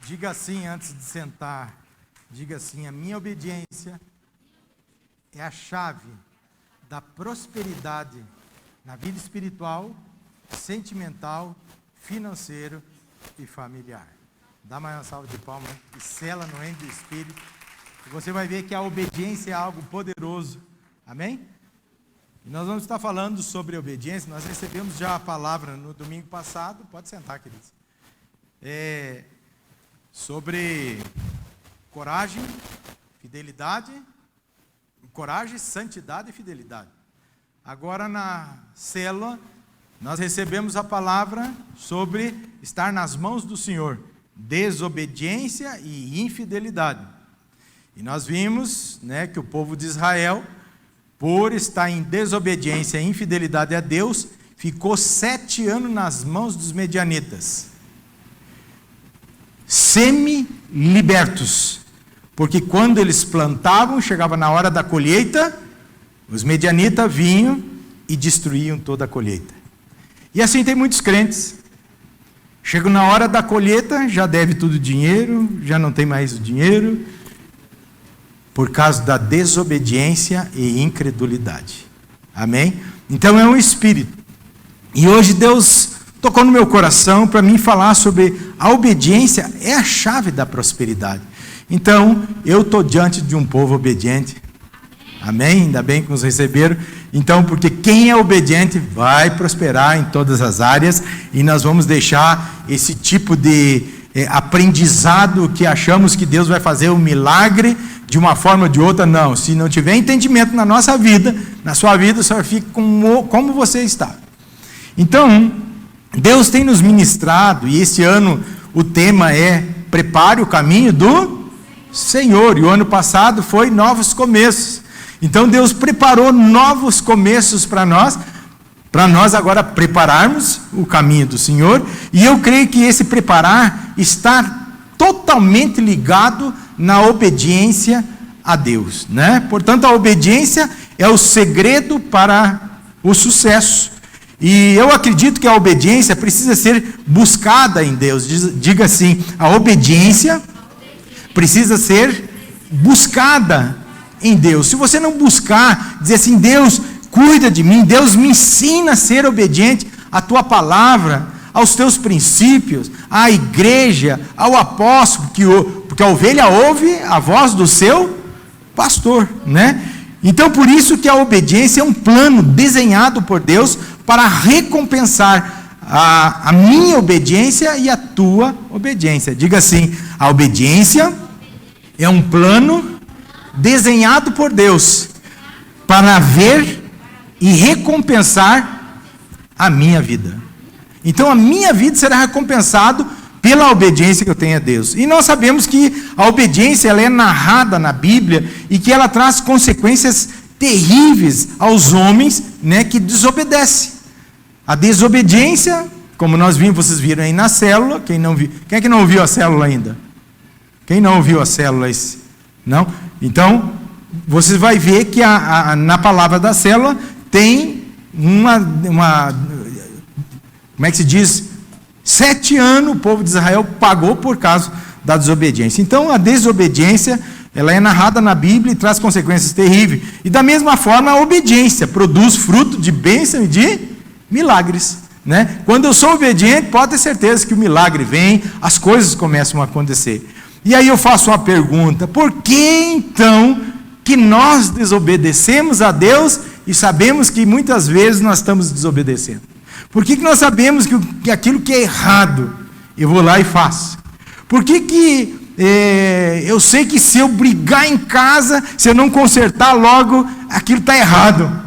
Diga assim antes de sentar. Diga assim: a minha obediência é a chave da prosperidade na vida espiritual, sentimental, financeiro e familiar. Dá mais uma salva de palmas e sela no reino do Espírito. E você vai ver que a obediência é algo poderoso. Amém? E nós vamos estar falando sobre obediência. Nós recebemos já a palavra no domingo passado. Pode sentar, queridos. Sobre coragem, fidelidade, coragem, santidade e fidelidade. Agora na célula, nós recebemos a palavra sobre estar nas mãos do Senhor, desobediência e infidelidade. E nós vimos, que o povo de Israel, por estar em desobediência e infidelidade a Deus, ficou 7 anos nas mãos dos medianitas, semi-libertos, porque quando eles plantavam, chegava na hora da colheita, os medianitas vinham e destruíam toda a colheita. E assim tem muitos crentes. Chegam na hora da colheita, já deve tudo o dinheiro, já não tem mais o dinheiro, por causa da desobediência e incredulidade. Amém? Então é um espírito. E hoje Deus tocou no meu coração para mim falar sobre a obediência é a chave da prosperidade. Então, eu estou diante de um povo obediente. Amém? Ainda bem que nos receberam. Então, porque quem é obediente vai prosperar em todas as áreas, e nós vamos deixar esse tipo de aprendizado que achamos que Deus vai fazer um milagre de uma forma ou de outra. Não, se não tiver entendimento na nossa vida, na sua vida, só fica como você está. Então, Deus tem nos ministrado, e esse ano o tema é prepare o caminho do Senhor, e o ano passado foi novos começos. Então Deus preparou novos começos para nós agora prepararmos o caminho do Senhor, e eu creio que esse preparar está totalmente ligado na obediência a Deus, Portanto, a obediência é o segredo para o sucesso. E eu acredito que a obediência precisa ser buscada em Deus. Diga assim: a obediência precisa ser buscada em Deus. Se você não buscar, dizer assim: Deus, cuida de mim, Deus me ensina a ser obediente à tua palavra, aos teus princípios, à igreja, ao apóstolo, porque a ovelha ouve a voz do seu pastor, Então, por isso que a obediência é um plano desenhado por Deus para recompensar a minha obediência e a tua obediência. Diga assim: a obediência é um plano desenhado por Deus para ver e recompensar a minha vida. Então a minha vida será recompensada pela obediência que eu tenho a Deus. E nós sabemos que a obediência ela é narrada na Bíblia e que ela traz consequências terríveis aos homens, que desobedecem. A desobediência, como nós vimos, vocês viram aí na célula. Quem é que não ouviu a célula ainda? Quem não ouviu a célula? Não? Então, você vai ver que na palavra da célula tem uma como é que se diz? 7 anos o povo de Israel pagou por causa da desobediência. Então, a desobediência, ela é narrada na Bíblia e traz consequências terríveis. E da mesma forma, a obediência produz fruto de bênção e de milagres. Quando eu sou obediente, pode ter certeza que o milagre vem, as coisas começam a acontecer. E aí eu faço uma pergunta: por que então que nós desobedecemos a Deus e sabemos que muitas vezes nós estamos desobedecendo? Por que nós sabemos que aquilo que é errado, eu vou lá e faço? Por que eu sei que se eu brigar em casa, se eu não consertar logo, aquilo está errado?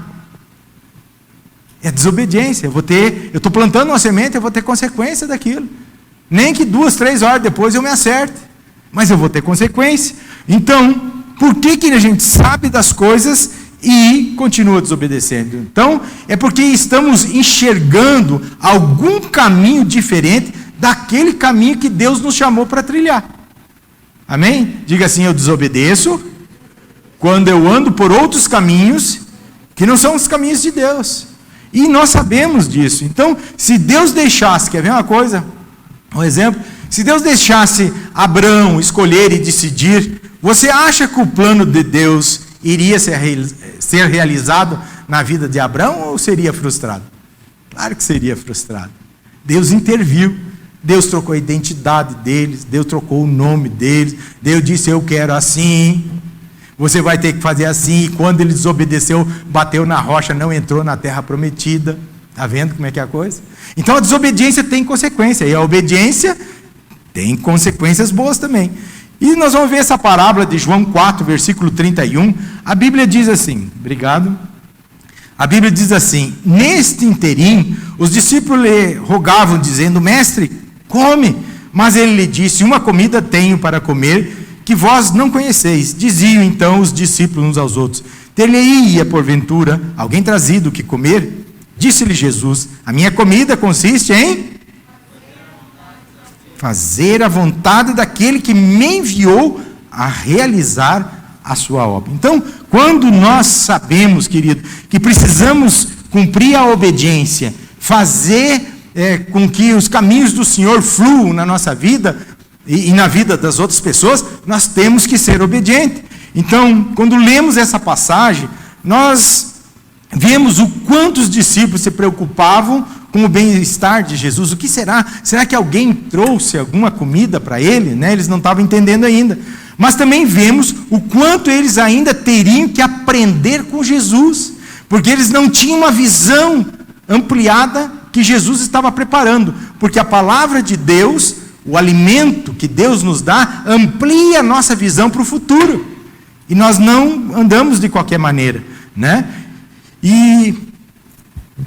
É desobediência. Eu estou plantando uma semente, eu vou ter consequência daquilo. Nem que 2, 3 horas depois eu me acerte, mas eu vou ter consequência. Então, por que a gente sabe das coisas e continua desobedecendo? Então, é porque estamos enxergando algum caminho diferente daquele caminho que Deus nos chamou para trilhar. Amém? Diga assim: eu desobedeço quando eu ando por outros caminhos que não são os caminhos de Deus. E nós sabemos disso. Então, se Deus deixasse, quer ver uma coisa? Um exemplo, Se Deus deixasse Abraão escolher e decidir, você acha que o plano de Deus iria ser realizado na vida de Abraão ou seria frustrado? Claro que seria frustrado. Deus interviu, Deus trocou a identidade deles, Deus trocou o nome deles, Deus disse: eu quero assim, você vai ter que fazer assim. E quando ele desobedeceu, bateu na rocha, não entrou na terra prometida. Está vendo como é que é a coisa? Então a desobediência tem consequência, e a obediência tem consequências boas também. E nós vamos ver essa parábola de João 4, versículo 31. A Bíblia diz assim, obrigado. A Bíblia diz assim: neste interim, os discípulos lhe rogavam, dizendo: mestre, come. Mas ele lhe disse: uma comida tenho para comer, que vós não conheceis. Diziam então os discípulos uns aos outros: ter-lhe-ia porventura alguém trazido o que comer? Disse-lhe Jesus: a minha comida consiste em fazer a vontade daquele que me enviou a realizar a sua obra. Então, quando nós sabemos, querido, que precisamos cumprir a obediência, fazer com que os caminhos do Senhor fluam na nossa vida e na vida das outras pessoas, nós temos que ser obedientes. Então, quando lemos essa passagem, nós vemos o quanto os discípulos se preocupavam com o bem-estar de Jesus. O que será? Será que alguém trouxe alguma comida para ele? Eles não estavam entendendo ainda. Mas também vemos o quanto eles ainda teriam que aprender com Jesus, porque eles não tinham uma visão ampliada que Jesus estava preparando, porque a palavra de Deus, o alimento que Deus nos dá, amplia a nossa visão para o futuro, e nós não andamos de qualquer maneira, E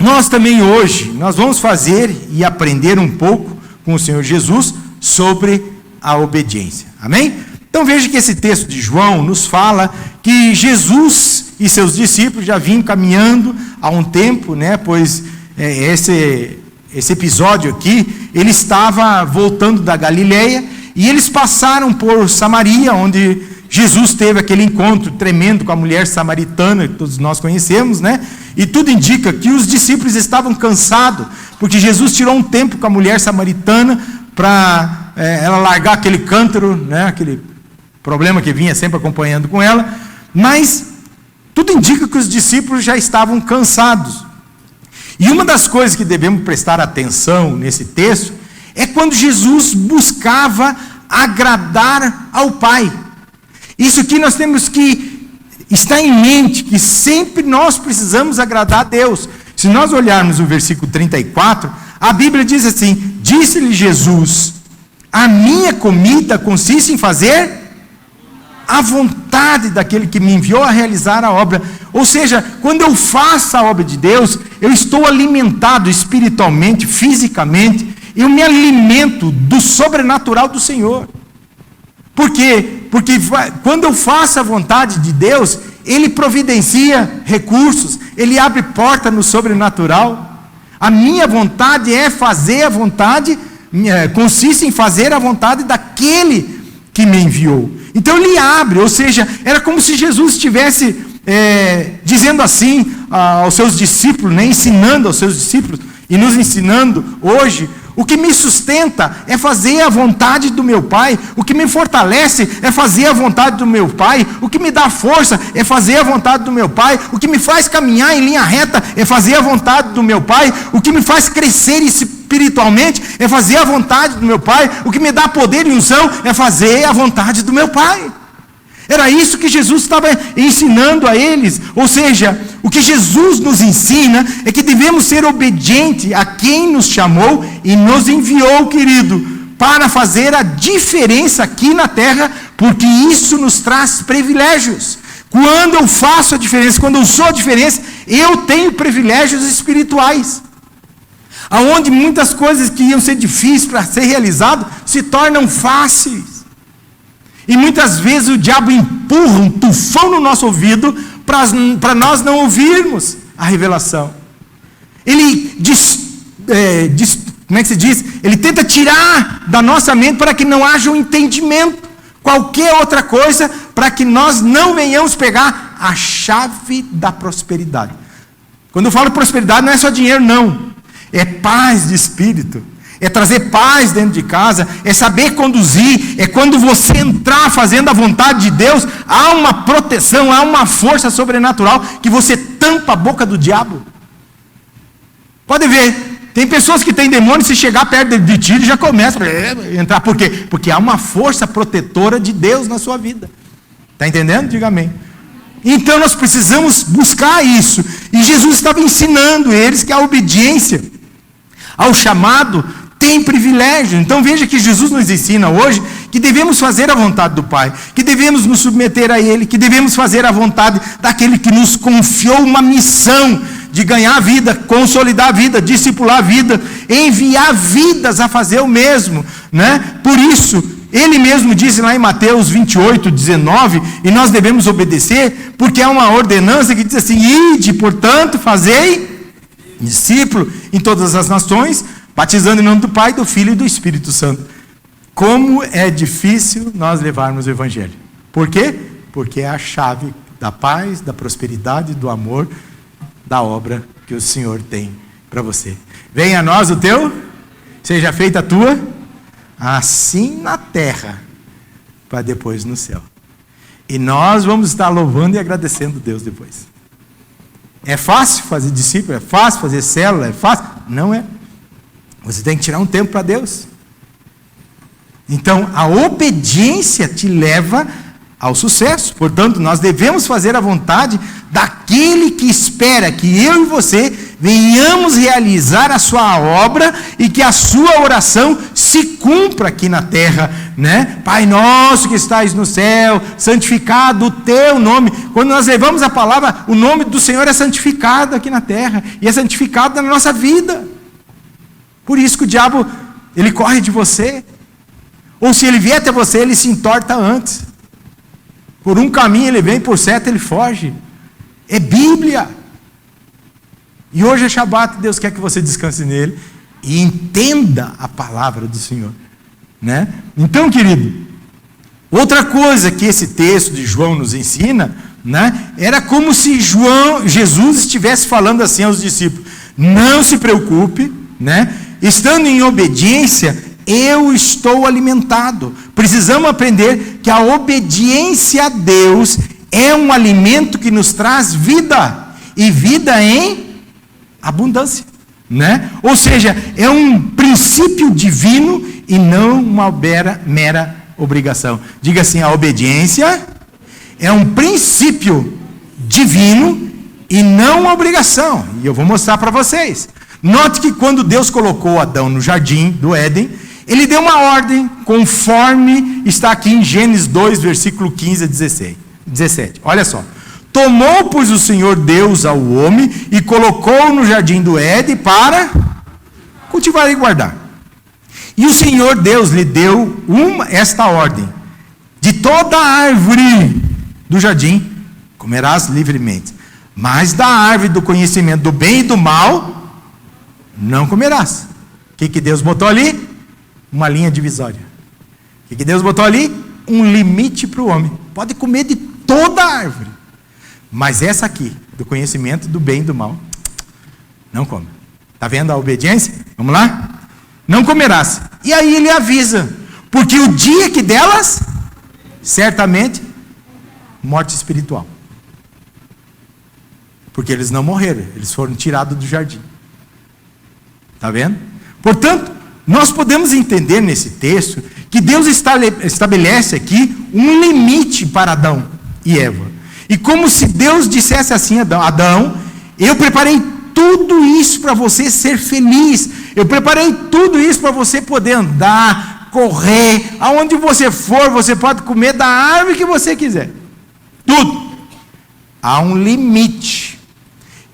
nós também hoje, nós vamos fazer e aprender um pouco com o Senhor Jesus sobre a obediência, amém? Então veja que esse texto de João nos fala que Jesus e seus discípulos já vinham caminhando há um tempo, pois esse episódio aqui, ele estava voltando da Galileia, e eles passaram por Samaria, onde Jesus teve aquele encontro tremendo com a mulher samaritana, que todos nós conhecemos, E tudo indica que os discípulos estavam cansados, porque Jesus tirou um tempo com a mulher samaritana para ela largar aquele cântaro, aquele problema que vinha sempre acompanhando com ela. Mas tudo indica que os discípulos já estavam cansados. E uma das coisas que devemos prestar atenção nesse texto é quando Jesus buscava agradar ao Pai. Isso aqui nós temos que estar em mente, que sempre nós precisamos agradar a Deus. Se nós olharmos o versículo 34, a Bíblia diz assim: disse-lhe Jesus: a minha comida consiste em fazer a vontade daquele que me enviou a realizar a obra. Ou seja, quando eu faço a obra de Deus, eu estou alimentado espiritualmente, fisicamente, eu me alimento do sobrenatural do Senhor. Por quê? Porque quando eu faço a vontade de Deus, Ele providencia recursos, Ele abre porta no sobrenatural. A minha vontade é fazer a vontade, consiste em fazer a vontade daquele que me enviou. Então Ele abre, ou seja, era como se Jesus estivesse dizendo assim aos seus discípulos, ensinando aos seus discípulos e nos ensinando hoje. O que me sustenta é fazer a vontade do meu Pai. O que me fortalece é fazer a vontade do meu Pai. O que me dá força é fazer a vontade do meu Pai. O que me faz caminhar em linha reta é fazer a vontade do meu Pai. O que me faz crescer espiritualmente é fazer a vontade do meu Pai. O que me dá poder e unção é fazer a vontade do meu Pai. Era isso que Jesus estava ensinando a eles. Ou seja, o que Jesus nos ensina é que devemos ser obedientes a quem nos chamou e nos enviou, querido, para fazer a diferença aqui na terra, porque isso nos traz privilégios. Quando eu faço a diferença, quando eu sou a diferença, eu tenho privilégios espirituais. Aonde muitas coisas que iam ser difíceis para ser realizado se tornam fáceis. E muitas vezes o diabo empurra um tufão no nosso ouvido para nós não ouvirmos a revelação. Ele como é que se diz? Ele tenta tirar da nossa mente para que não haja um entendimento, qualquer outra coisa, para que nós não venhamos pegar a chave da prosperidade. Quando eu falo prosperidade, não é só dinheiro, não. É paz de espírito, é trazer paz dentro de casa, é saber conduzir, é quando você entrar fazendo a vontade de Deus, há uma proteção, há uma força sobrenatural que você tampa a boca do diabo. Pode ver, tem pessoas que têm demônio, se chegar perto de ti, já começa a entrar. Por quê? Porque há uma força protetora de Deus na sua vida. Está entendendo? Diga amém. Então nós precisamos buscar isso. E Jesus estava ensinando eles que a obediência ao chamado tem privilégio. Então veja que Jesus nos ensina hoje que devemos fazer a vontade do Pai, que devemos nos submeter a Ele, que devemos fazer a vontade daquele que nos confiou uma missão de ganhar a vida, consolidar a vida, discipular a vida, enviar vidas a fazer o mesmo, né? Por isso, Ele mesmo disse lá em Mateus 28, 19, e nós devemos obedecer, porque é uma ordenança que diz assim: ide, portanto, fazei discípulo em todas as nações, batizando em nome do Pai, do Filho e do Espírito Santo. Como é difícil nós levarmos o Evangelho. Por quê? Porque é a chave da paz, da prosperidade, do amor, da obra que o Senhor tem para você. Venha a nós o teu, seja feita a tua, assim na terra, para depois no céu. E nós vamos estar louvando e agradecendo Deus depois. É fácil fazer discípulo? É fácil fazer célula? É fácil? Não é. Você tem que tirar um tempo para Deus. Então, a obediência te leva ao sucesso. Portanto, nós devemos fazer a vontade daquele que espera que eu e você venhamos realizar a sua obra e que a sua oração se cumpra aqui na terra, né? Pai nosso que estais no céu, santificado o teu nome. Quando nós levamos a palavra, o nome do Senhor é santificado aqui na terra e é santificado na nossa vida. Por isso que o diabo, ele corre de você. Ou se ele vier até você, ele se entorta antes. Por um caminho ele vem, por certo ele foge. É Bíblia. E hoje é Shabat, Deus quer que você descanse nele e entenda a palavra do Senhor, né? Então, querido, outra coisa que esse texto de João nos ensina, né, era como se Jesus estivesse falando assim aos discípulos: não se preocupe, né? Estando em obediência, eu estou alimentado. Precisamos aprender que a obediência a Deus é um alimento que nos traz vida, e vida em abundância, né? Ou seja, é um princípio divino e não uma mera obrigação. Diga assim: a obediência é um princípio divino e não uma obrigação. E eu vou mostrar para vocês. Note que quando Deus colocou Adão no jardim do Éden, ele deu uma ordem, conforme está aqui em Gênesis 2, versículo 15 a 17. Olha só. Tomou, pois, o Senhor Deus ao homem e colocou no jardim do Éden para cultivar e guardar. E o Senhor Deus lhe deu esta ordem: de toda a árvore do jardim comerás livremente, mas da árvore do conhecimento do bem e do mal não comerás. O que Deus botou ali? Uma linha divisória. O que Deus botou ali? Um limite para o homem. Pode comer de toda a árvore, mas essa aqui, do conhecimento do bem e do mal, não come. Está vendo a obediência? Vamos lá? Não comerás. E aí ele avisa: porque o dia que delas, certamente, morte espiritual. Porque eles não morreram, eles foram tirados do jardim. Está vendo? Portanto, nós podemos entender nesse texto que Deus estabelece aqui um limite para Adão e Eva. E como se Deus dissesse assim: Adão, eu preparei tudo isso para você ser feliz. Eu preparei tudo isso para você poder andar, correr, aonde você for, você pode comer da árvore que você quiser. Tudo. Há um limite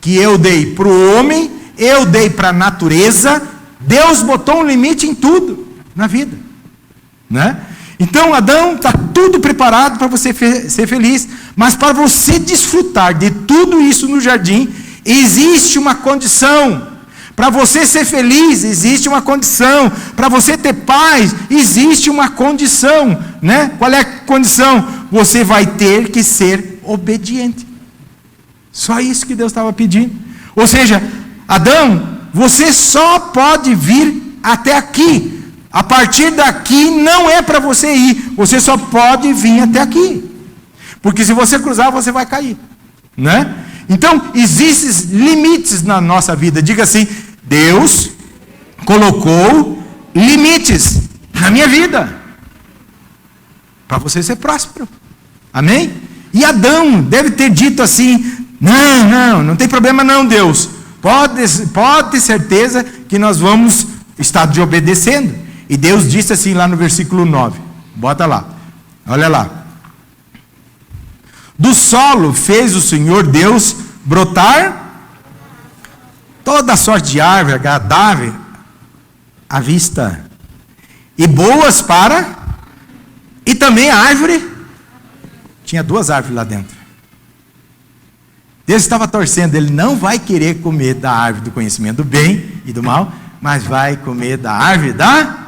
que eu dei para o homem, eu dei para a natureza. Deus botou um limite em tudo na vida, né? Então, Adão, está tudo preparado para você ser feliz, mas para você desfrutar de tudo isso no jardim, existe uma condição. Para você ser feliz, existe uma condição. Para você ter paz, existe uma condição, né? Qual é a condição? Você vai ter que ser obediente. Só isso que Deus estava pedindo. Ou seja, Adão, você só pode vir até aqui. A partir daqui não é para você ir. Você só pode vir até aqui. Porque se você cruzar, você vai cair. Né? Então, existem limites na nossa vida. Diga assim: Deus colocou limites na minha vida. Para você ser próspero. Amém? E Adão deve ter dito assim: não tem problema não, Deus. Pode ter certeza que nós vamos estar te obedecendo. E Deus disse assim lá no versículo 9. Bota lá. Olha lá. Do solo fez o Senhor Deus brotar toda sorte de árvore agradável à vista e boas para... E também a árvore... Tinha 2 árvores lá dentro. Deus estava torcendo. Ele não vai querer comer da árvore do conhecimento do bem e do mal, mas vai comer da árvore da...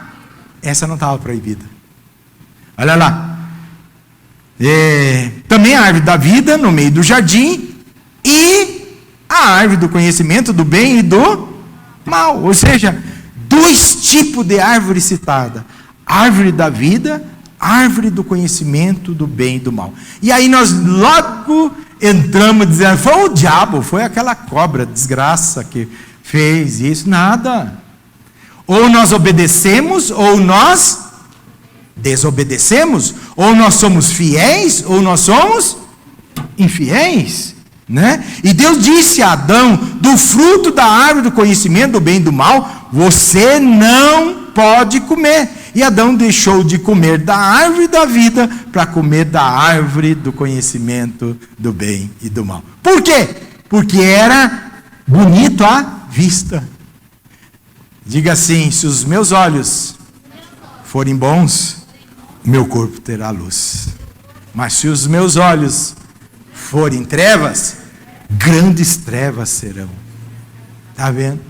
Essa não estava proibida. Olha lá. Também a árvore da vida no meio do jardim e a árvore do conhecimento do bem e do mal. Ou seja, 2 tipos de árvore citada: árvore da vida, árvore do conhecimento do bem e do mal. E aí nós logo entramos dizendo: foi o diabo, foi aquela cobra desgraça que fez isso. Nada. Ou nós obedecemos, ou nós desobedecemos. Ou nós somos fiéis, ou nós somos infiéis. Né? E Deus disse a Adão: do fruto da árvore do conhecimento do bem e do mal, você não pode comer. E Adão deixou de comer da árvore da vida para comer da árvore do conhecimento do bem e do mal. Por quê? Porque era bonito à vista. Diga assim: se os meus olhos forem bons, meu corpo terá luz. Mas se os meus olhos forem trevas, grandes trevas serão. Está vendo?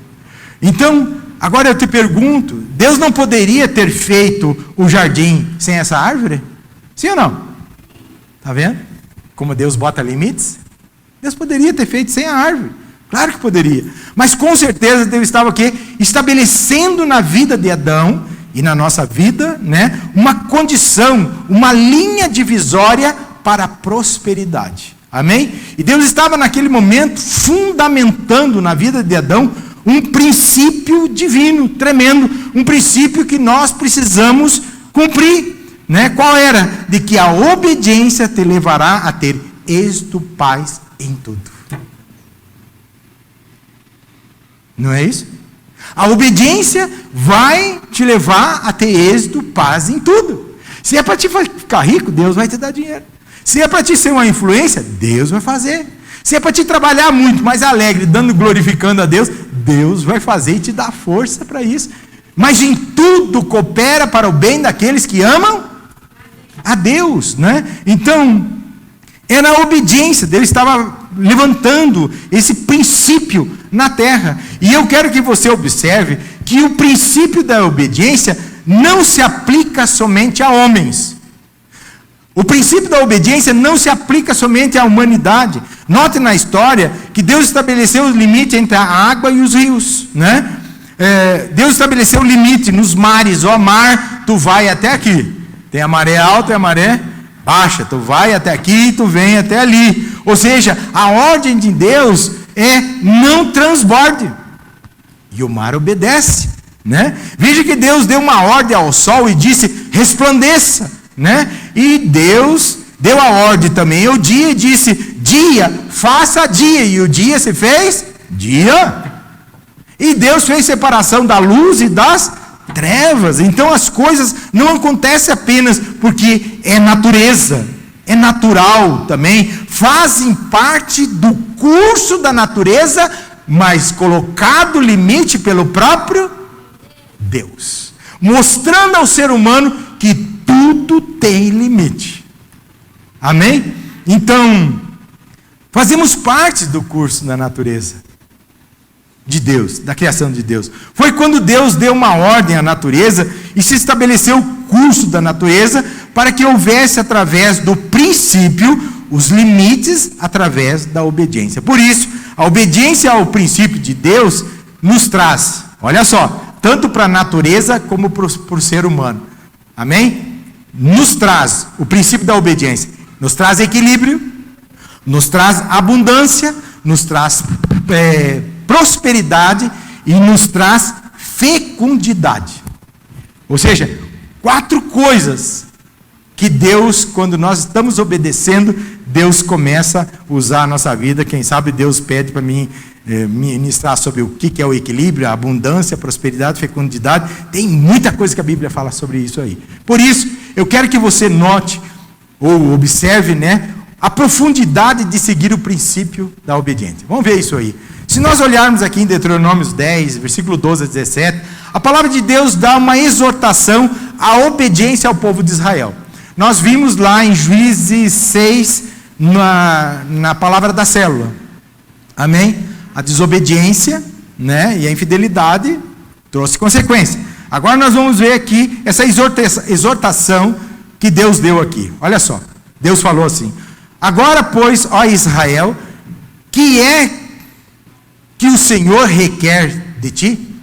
Então, agora eu te pergunto: Deus não poderia ter feito o jardim sem essa árvore? Sim ou não? Está vendo? Como Deus bota limites? Deus poderia ter feito sem a árvore. Claro que poderia. Mas com certeza Deus estava aqui estabelecendo na vida de Adão e na nossa vida, né, uma condição, uma linha divisória para a prosperidade. Amém? E Deus estava naquele momento fundamentando na vida de Adão um princípio divino, tremendo, um princípio que nós precisamos cumprir, né? Qual era? De que a obediência te levará a ter êxito, paz em tudo. Não é isso? A obediência vai te levar a ter êxito, paz em tudo. Se é para te ficar rico, Deus vai te dar dinheiro. Se é para te ser uma influência, Deus vai fazer. Se é para te trabalhar muito, mais alegre, glorificando a Deus, Deus vai fazer e te dar força para isso. Mas em tudo coopera para o bem daqueles que amam a Deus, né? Então, é na obediência. Deus estava levantando esse princípio na terra. E eu quero que você observe que o princípio da obediência não se aplica somente a homens. O princípio da obediência não se aplica somente à humanidade. Note na história que Deus estabeleceu o limite entre a água e os rios, né? Deus estabeleceu o limite nos mares. Ó mar, tu vai até aqui. Tem a maré alta e a maré baixa. Tu vai até aqui e tu vem até ali. Ou seja, a ordem de Deus é não transborde. E o mar obedece, né? Veja que Deus deu uma ordem ao sol e disse: resplandeça, né? E Deus deu a ordem também ao dia e disse: dia, faça dia. E o dia se fez dia. E Deus fez separação da luz e das trevas. Então as coisas não acontecem apenas porque é natureza, é natural também, fazem parte do curso da natureza, mas colocado limite pelo próprio Deus, mostrando ao ser humano que tudo tem limite. Amém? Então, fazemos parte do curso da natureza de Deus, da criação de Deus. Foi quando Deus deu uma ordem à natureza e se estabeleceu o curso da natureza para que houvesse, através do princípio, os limites através da obediência. Por isso, a obediência ao princípio de Deus nos traz, olha só, tanto para a natureza como para o ser humano. Amém? Nos traz o princípio da obediência, nos traz equilíbrio, nos traz abundância, nos traz prosperidade e nos traz fecundidade. Ou seja, 4 coisas que Deus, quando nós estamos obedecendo, Deus começa a usar a nossa vida. Quem sabe Deus pede para mim ministrar sobre o que é o equilíbrio, a abundância, a prosperidade, a fecundidade. Tem muita coisa que a Bíblia fala sobre isso aí. Por isso, eu quero que você note, ou observe, a profundidade de seguir o princípio da obediência. Vamos ver isso aí. Se nós olharmos aqui em Deuteronômio 10, versículo 12 a 17, a palavra de Deus dá uma exortação à obediência ao povo de Israel. Nós vimos lá em Juízes 6, na palavra da célula. Amém? A desobediência, e a infidelidade trouxe consequência. Agora nós vamos ver aqui essa exortação que Deus deu aqui. Olha só, Deus falou assim: agora, pois, ó Israel, que é que o Senhor requer de ti?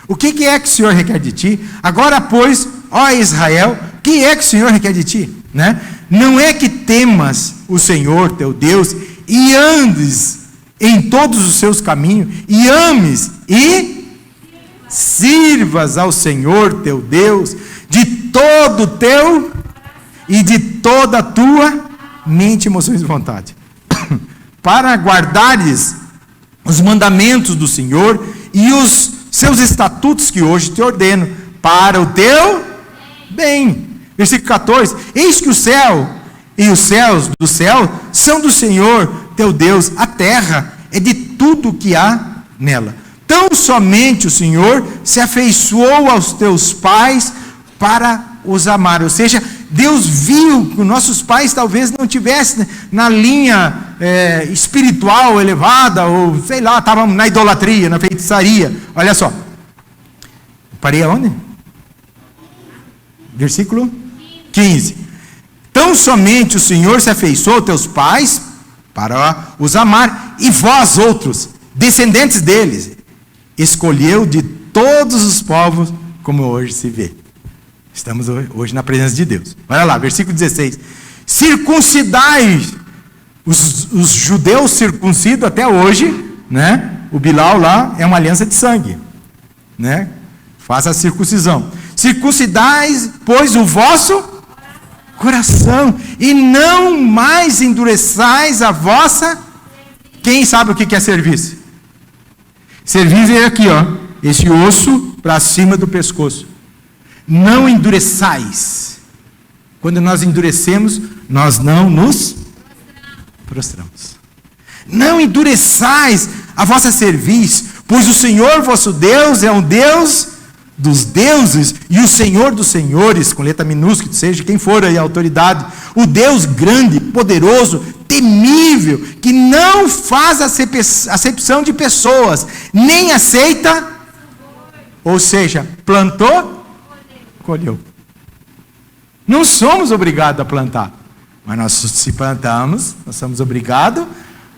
O que é que o Senhor requer de ti? Agora, pois, ó Israel, que é que o Senhor requer de ti? Não é que temas o Senhor teu Deus e andes em todos os seus caminhos e ames e sirvas ao Senhor teu Deus de todo o teu e de toda a tua mente, emoções e vontade, para guardares os mandamentos do Senhor e os seus estatutos que hoje te ordeno, para o teu bem. Versículo 14: eis que o céu e os céus do céu são do Senhor teu Deus, a terra é de tudo que há nela. Tão somente o Senhor se afeiçoou aos teus pais para os amar. Ou seja, Deus viu que nossos pais talvez não tivessem na linha espiritual elevada, ou sei lá, estavam na idolatria, na feitiçaria. Olha só, parei aonde? Versículo 15: tão somente o Senhor se afeiçoou aos teus pais para os amar, e vós outros, descendentes deles, escolheu de todos os povos, como hoje se vê. Estamos hoje na presença de Deus. Olha lá, versículo 16: circuncidai, os judeus circuncidam até hoje, o Bilal lá é uma aliança de sangue, faça a circuncisão. Circuncidai, pois, o vosso coração, e não mais endureçais a vossa. Quem sabe o que é serviço? Serviço é aqui, esse osso para cima do pescoço. Não endureçais. Quando nós endurecemos, nós não nos prostramos. Não endureçais a vossa cerviz, pois o Senhor vosso Deus é um Deus dos deuses e o Senhor dos senhores, com letra minúscula, seja quem for aí a autoridade, o Deus grande, poderoso, temível, que não faz acepção de pessoas, nem aceita, ou seja, plantou, colheu. Não somos obrigados a plantar, mas nós, se plantamos, nós somos obrigados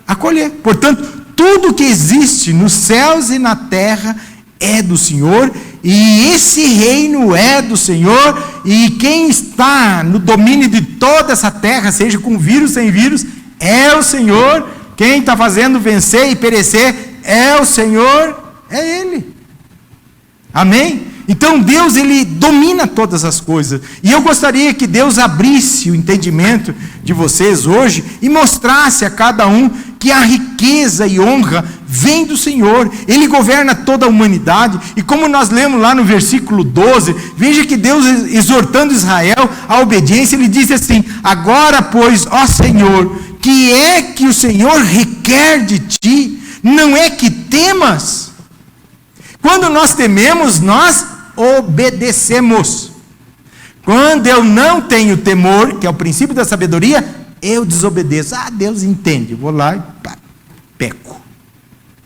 a colher. Portanto, tudo que existe nos céus e na terra é do Senhor, e esse reino é do Senhor, e quem está no domínio de toda essa terra, seja com vírus, sem vírus, é o Senhor. Quem está fazendo vencer e perecer é o Senhor, é Ele. Amém? Então Deus, Ele domina todas as coisas, e eu gostaria que Deus abrisse o entendimento de vocês hoje, e mostrasse a cada um que a riqueza e honra vem do Senhor. Ele governa toda a humanidade, e como nós lemos lá no versículo 12, veja que Deus, exortando Israel à obediência, Ele diz assim: agora pois, ó Senhor, que é que o Senhor requer de ti? Não é que temas? Quando nós tememos, nós obedecemos. Quando eu não tenho temor, que é o princípio da sabedoria, eu desobedeço. Deus entende, eu vou lá e peco.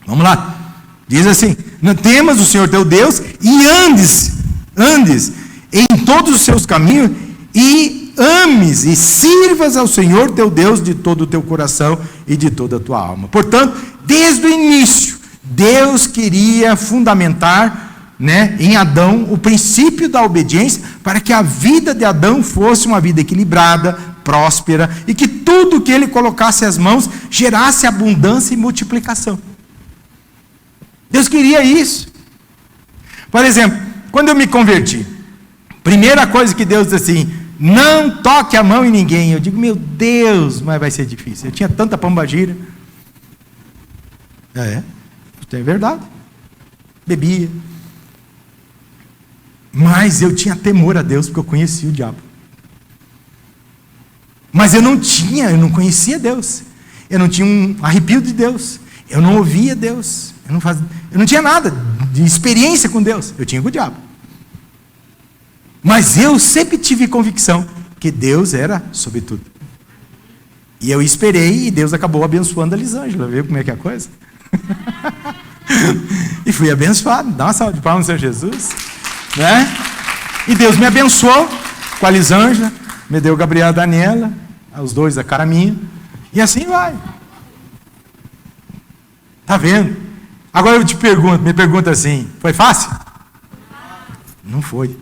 Vamos lá, diz assim: não temas o Senhor teu Deus, e andes em todos os seus caminhos, e ames e sirvas ao Senhor teu Deus de todo o teu coração e de toda a tua alma. Portanto, desde o início, Deus queria fundamentar né, em Adão o princípio da obediência, para que a vida de Adão fosse uma vida equilibrada, próspera, e que tudo que ele colocasse as mãos gerasse abundância e multiplicação. Deus queria isso. Por exemplo, quando eu me converti, primeira coisa que Deus disse assim: não toque a mão em ninguém. Eu digo, meu Deus, mas vai ser difícil. Eu tinha tanta pombagira. É verdade. Bebia. Mas eu tinha temor a Deus, porque eu conhecia o diabo. Mas eu não conhecia Deus. Eu não tinha um arrepio de Deus. Eu não ouvia Deus. Eu não tinha nada de experiência com Deus. Eu tinha com o diabo. Mas eu sempre tive convicção que Deus era sobre tudo. E eu esperei, e Deus acabou abençoando a Elisângela. Viu como é que é a coisa? E fui abençoado. Dá uma salva de palmas ao Senhor Jesus, né? E Deus me abençoou com a Elisângela, me deu Gabriel e Daniela, os dois a cara minha, e assim vai. Tá vendo? Agora eu te pergunto, me pergunta assim: foi fácil? Não foi.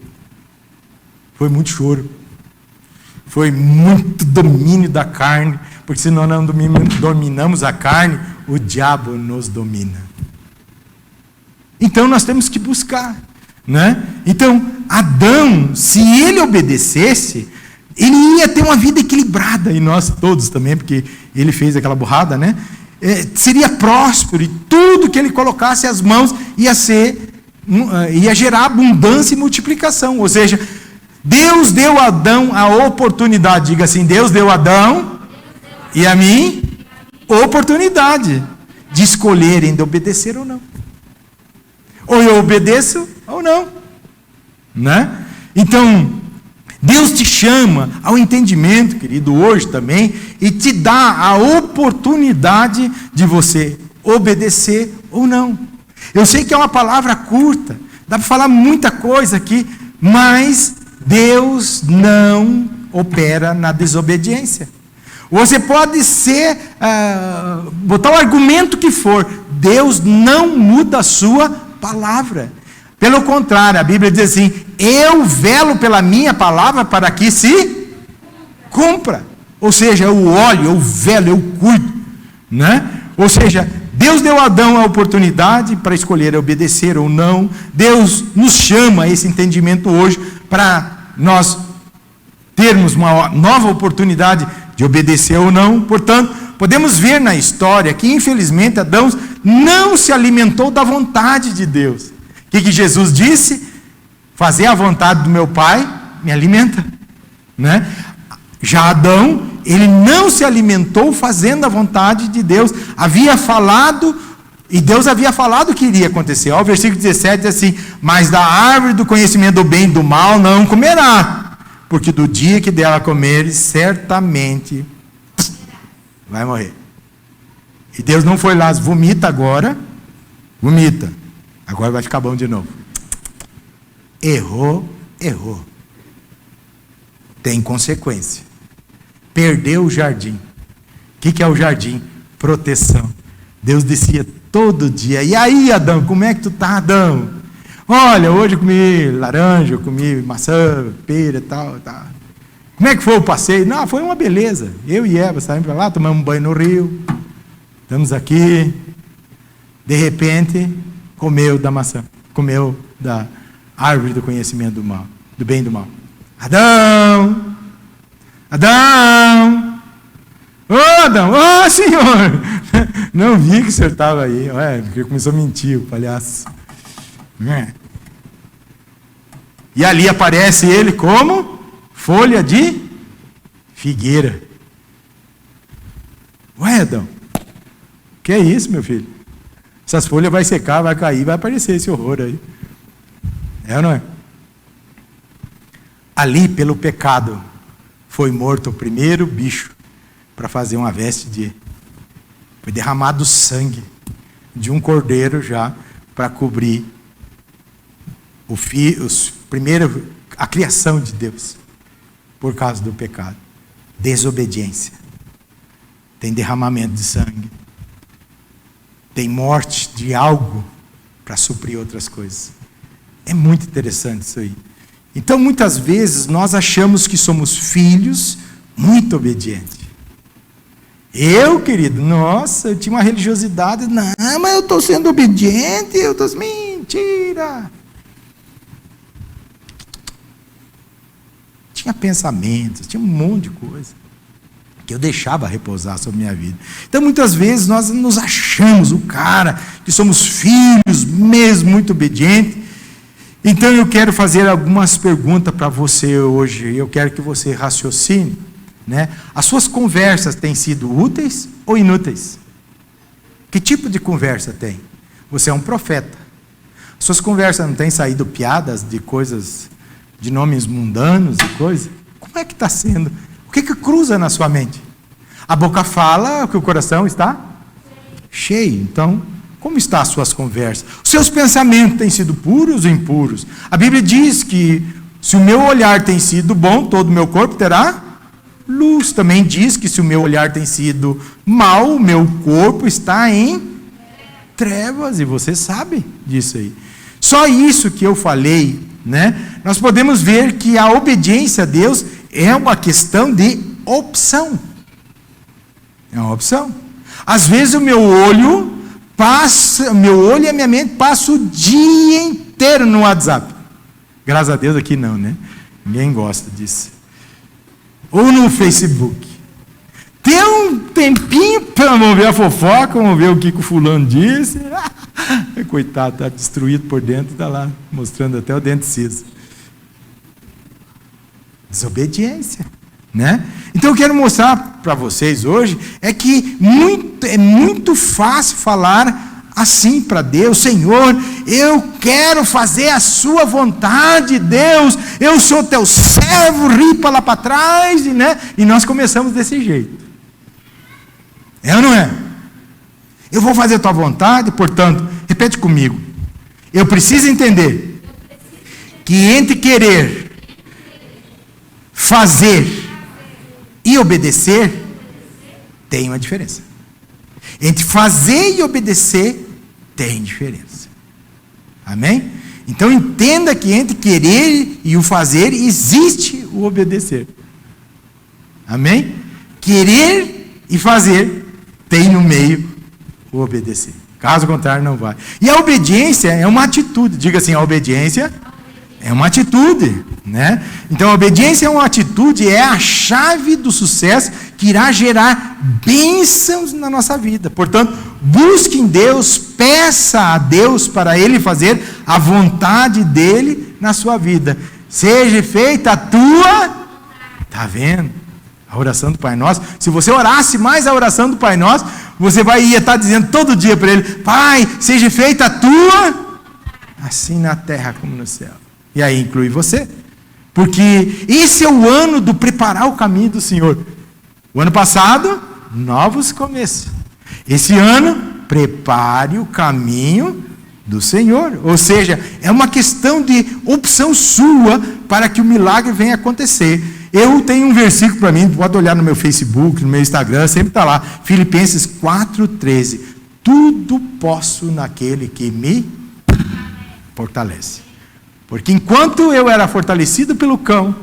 Foi muito choro. Foi muito domínio da carne, porque se nós não dominamos a carne, o diabo nos domina. Então nós temos que buscar, né? Então Adão, se ele obedecesse, ele ia ter uma vida equilibrada, e nós todos também, porque ele fez aquela burrada, né? Seria próspero, e tudo que ele colocasse as mãos ia gerar abundância e multiplicação. Ou seja, Deus deu a Adão a oportunidade, diga assim: Deus deu a Adão e a mim oportunidade de escolherem de obedecer ou não. Ou eu obedeço ou não, né? Então, Deus te chama ao entendimento, querido, hoje também, e te dá a oportunidade de você obedecer ou não. Eu sei que é uma palavra curta, dá para falar muita coisa aqui, mas Deus não opera na desobediência. Você pode botar o argumento que for, Deus não muda a sua palavra. Pelo contrário, a Bíblia diz assim: eu velo pela minha palavra para que se cumpra. Ou seja, eu olho, eu velo, eu cuido, né? Ou seja, Deus deu a Adão a oportunidade para escolher obedecer ou não. Deus nos chama a esse entendimento hoje para nós termos uma nova oportunidade de obedecer ou não. Portanto, podemos ver na história que, infelizmente, Adão não se alimentou da vontade de Deus. O que Jesus disse? Fazer a vontade do meu Pai me alimenta, né? Já Adão, ele não se alimentou fazendo a vontade de Deus. Havia falado, e Deus havia falado que iria acontecer. Ó, o versículo 17 diz assim: mas da árvore do conhecimento do bem e do mal não comerá, porque do dia que dela comeres, certamente vai morrer. E Deus não foi lá, vomita agora, vomita, agora vai ficar bom de novo. Errou. Tem consequência. Perdeu o jardim. O que é o jardim? Proteção. Deus descia todo dia. E aí, Adão, como é que tu tá, Adão? Olha, hoje eu comi laranja, eu comi maçã, pera e tal. Como é que foi o passeio? Não, foi uma beleza. Eu e Eva saímos para lá, tomamos um banho no rio. Estamos aqui. De repente, comeu da maçã. Comeu da árvore do conhecimento do mal, do bem e do mal. Adão! Ô, Adão! Ô, senhor! Não vi que o senhor estava aí. Porque começou a mentir, o palhaço. E ali aparece ele como folha de figueira. Ué, Adão, que é isso, meu filho? Essas folhas vai secar, vai cair, vai aparecer esse horror aí. É ou não é? Ali, pelo pecado, foi morto o primeiro bicho para fazer uma veste de... Foi derramado sangue de um cordeiro já para cobrir a criação de Deus, por causa do pecado. Desobediência. Tem derramamento de sangue. Tem morte de algo para suprir outras coisas. É muito interessante isso aí. Então, muitas vezes, nós achamos que somos filhos muito obedientes. Eu, querido, nossa, eu tinha uma religiosidade. Não, mas eu estou sendo obediente. Mentira. Tinha pensamentos, tinha um monte de coisa que eu deixava repousar sobre a minha vida. Então, muitas vezes, nós nos achamos o cara, que somos filhos mesmo, muito obedientes. Então, eu quero fazer algumas perguntas para você hoje. Eu quero que você raciocine, né? As suas conversas têm sido úteis ou inúteis? Que tipo de conversa tem? Você é um profeta. Suas conversas não têm saído piadas de coisas, de nomes mundanos e coisas? Como é que está sendo? O que cruza na sua mente? A boca fala que o coração está cheio. Então, como estão as suas conversas? Os seus pensamentos têm sido puros ou impuros? A Bíblia diz que se o meu olhar tem sido bom, todo o meu corpo terá luz. Também diz que se o meu olhar tem sido mau, o meu corpo está em trevas. E você sabe disso aí. Só isso que eu falei, né? Nós podemos ver que a obediência a Deus é uma questão de opção. É uma opção. Às vezes o meu olho e a minha mente passam o dia inteiro no WhatsApp. Graças a Deus aqui não, né? Ninguém gosta disso. Ou no Facebook. Tem um tempinho para ver a fofoca, vamos ver o que o fulano disse. Coitado, está destruído por dentro, está lá, mostrando até o dente ciso. Desobediência, né? Então eu quero mostrar para vocês hoje é que é muito fácil falar assim para Deus: Senhor, eu quero fazer a sua vontade, Deus, eu sou teu servo, ripa lá para trás, né? E nós começamos desse jeito. É ou não é? Eu vou fazer a tua vontade, portanto, repete comigo. Eu preciso entender que entre querer, fazer e obedecer, tem uma diferença. Entre fazer e obedecer, tem diferença. Amém? Então entenda que entre querer e o fazer, existe o obedecer. Amém? Querer e fazer, tem no meio o obedecer. Caso contrário, não vai. E a obediência é uma atitude. Diga assim, a obediência é uma atitude, né? Então a obediência é uma atitude, é a chave do sucesso que irá gerar bênçãos na nossa vida. Portanto, busque em Deus, peça a Deus para Ele fazer a vontade dEle na sua vida. Seja feita a tua... Está vendo? A oração do Pai Nosso. Se você orasse mais a oração do Pai Nosso, você ia estar dizendo todo dia para Ele: Pai, seja feita a tua, assim na terra como no céu. E aí inclui você. Porque esse é o ano do preparar o caminho do Senhor. O ano passado, novos começos. Esse ano, prepare o caminho do Senhor. Ou seja, é uma questão de opção sua para que o milagre venha acontecer. Eu tenho um versículo para mim, pode olhar no meu Facebook, no meu Instagram, sempre está lá. Filipenses 4,13. Tudo posso naquele que me fortalece. Porque enquanto eu era fortalecido pelo cão,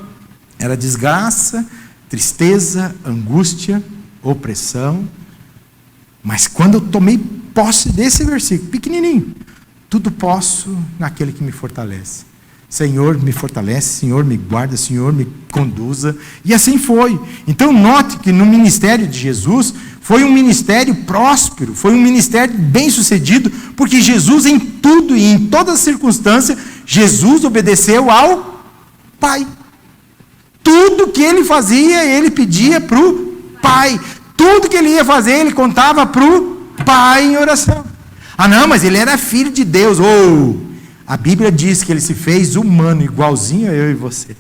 era desgraça, tristeza, angústia, opressão. Mas quando eu tomei posse desse versículo, pequenininho, tudo posso naquele que me fortalece. Senhor, me fortalece, Senhor, me guarda, Senhor, me conduza. E assim foi. Então note que no ministério de Jesus, foi um ministério próspero, foi um ministério bem sucedido, porque Jesus em tudo e em todas as circunstâncias, Jesus obedeceu ao Pai. Tudo que ele fazia, ele pedia para o Pai. Tudo que ele ia fazer, ele contava para o Pai em oração. Ah não, mas ele era filho de Deus. A Bíblia diz que ele se fez humano, igualzinho a eu e você.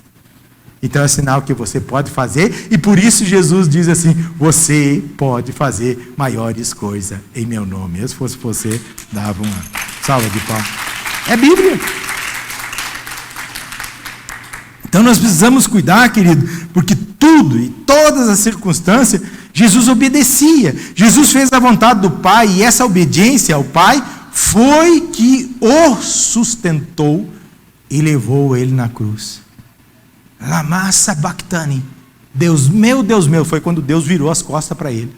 Então é sinal que você pode fazer, e por isso Jesus diz assim: você pode fazer maiores coisas em meu nome. Eu, se fosse você, dava uma salva de palmas. É Bíblia. Então nós precisamos cuidar, querido, porque tudo e todas as circunstâncias, Jesus obedecia. Jesus fez a vontade do Pai, e essa obediência ao Pai foi que o sustentou e levou ele na cruz. Lama sabachthani. Deus meu, foi quando Deus virou as costas para ele.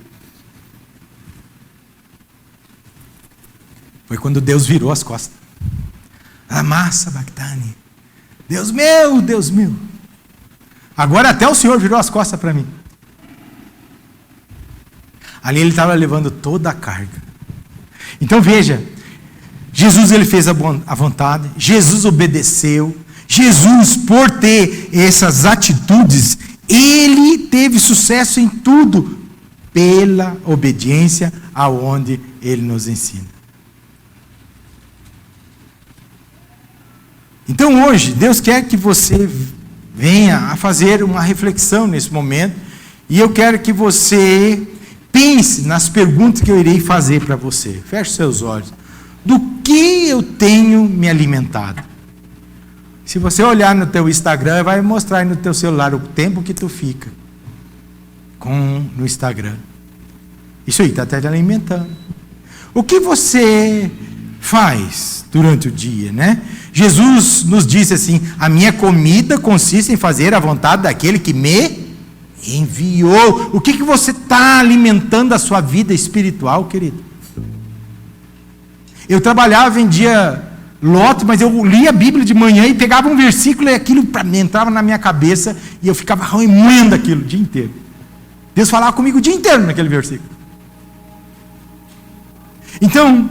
Foi quando Deus virou as costas. Lama sabachthani. Deus meu. Agora até o Senhor virou as costas para mim. Ali ele estava levando toda a carga. Então veja, Jesus ele fez a vontade, Jesus obedeceu, Jesus por ter essas atitudes, ele teve sucesso em tudo, pela obediência aonde ele nos ensina. Então hoje, Deus quer que você venha a fazer uma reflexão nesse momento, e eu quero que você pense nas perguntas que eu irei fazer para você. Feche seus olhos. Do que eu tenho me alimentado? Se você olhar no teu Instagram, vai mostrar aí no teu celular o tempo que tu fica no Instagram. Isso aí está te alimentando. O que você faz durante o dia, né? Jesus nos disse assim: a minha comida consiste em fazer a vontade daquele que me enviou. O que você está alimentando a sua vida espiritual, querido? Eu trabalhava, vendia lote, mas eu lia a Bíblia de manhã e pegava um versículo e aquilo entrava na minha cabeça e eu ficava remoendo aquilo o dia inteiro. Deus falava comigo o dia inteiro naquele versículo. Então,